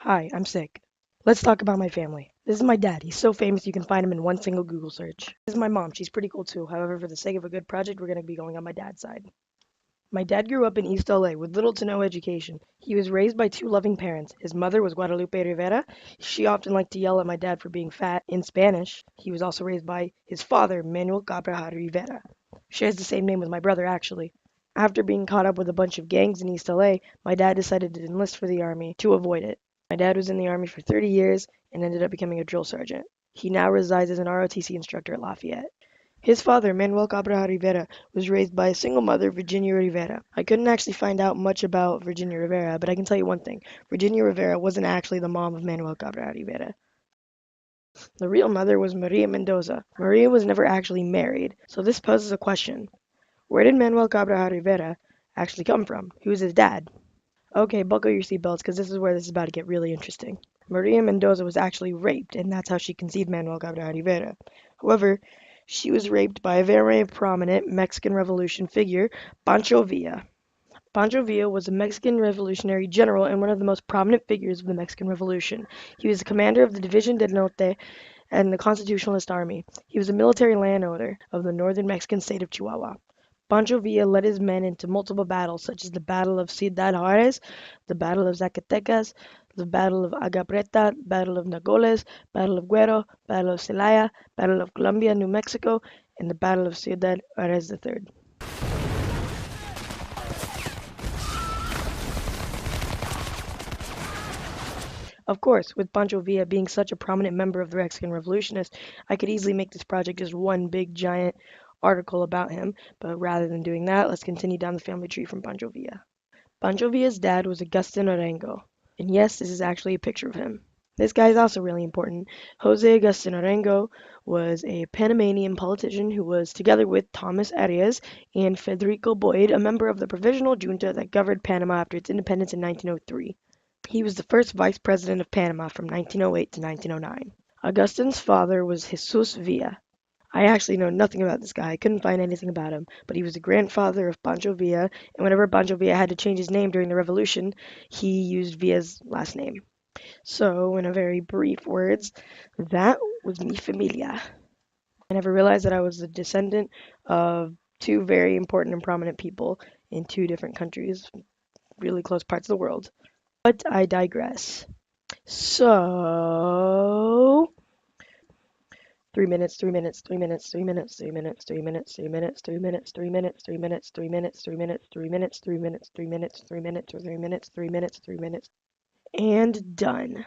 Hi, I'm sick. Let's talk about my family. This is my dad. He's so famous you can find him in one single Google search. This is my mom. She's pretty cool too. However, for the sake of a good project, we're going to be going on my dad's side. My dad grew up in East LA with little to no education. He was raised by two loving parents. His mother was Guadalupe Rivera. She often liked to yell at my dad for being fat in Spanish. He was also raised by his father, Manuel Cabrera Rivera. Shares the same name with my brother, actually. After being caught up with a bunch of gangs in East LA, my dad decided to enlist for the army to avoid it. My dad was in the army for 30 years and ended up becoming a drill sergeant. He now resides as an ROTC instructor at Lafayette. His father, Manuel Cabrera Rivera, was raised by a single mother, Virginia Rivera. I couldn't actually find out much about Virginia Rivera, but I can tell you one thing. Virginia Rivera wasn't actually the mom of Manuel Cabrera Rivera. The real mother was Maria Mendoza. Maria was never actually married, so this poses a question. Where did Manuel Cabrera Rivera actually come from? Who was his dad? Okay, buckle your seatbelts because this is where this is about to get really interesting. Maria Mendoza was actually raped, and that's how she conceived Manuel Cabrera Rivera. However, she was raped by a very prominent Mexican Revolution figure, Pancho Villa. Pancho Villa was a Mexican revolutionary general and one of the most prominent figures of the Mexican Revolution. He was the commander of the División del Norte and the Constitutionalist Army. He was a military landowner of the northern Mexican state of Chihuahua. Pancho Villa led his men into multiple battles, such as the Battle of Ciudad Juarez, the Battle of Zacatecas, the Battle of Agua Prieta, Battle of Nagoles, Battle of Guero, Battle of Celaya, Battle of Colombia, New Mexico, and the Battle of Ciudad Juarez III. Of course, with Pancho Villa being such a prominent member of the Mexican Revolutionists, I could easily make this project just one big giant article about him, but rather than doing that, let's continue down the family tree from Pancho Villa. Pancho Villa's dad was Agustin Orengo, and yes, this is actually a picture of him. This guy is also really important. Jose Agustin Orengo was a Panamanian politician who was, together with Thomas Arias and Federico Boyd, a member of the provisional junta that governed Panama after its independence in 1903. He was the first vice president of Panama from 1908 to 1909. Augustin's father was Jesus Villa. I actually know nothing about this guy. I couldn't find anything about him, but he was the grandfather of Pancho Villa, and whenever Pancho Villa had to change his name during the revolution, he used Villa's last name. So, in a very brief words, that was mi familia. I never realized that I was a descendant of two very important and prominent people in two different countries, really close parts of the world. But I digress. So, 3 minutes, 3 minutes, 3 minutes, 3 minutes, 3 minutes, 3 minutes, 3 minutes, 3 minutes, 3 minutes, 3 minutes, 3 minutes, 3 minutes, 3 minutes, 3 minutes, 3 minutes, 3 minutes, 3 minutes, 3 minutes, 3 minutes, and done.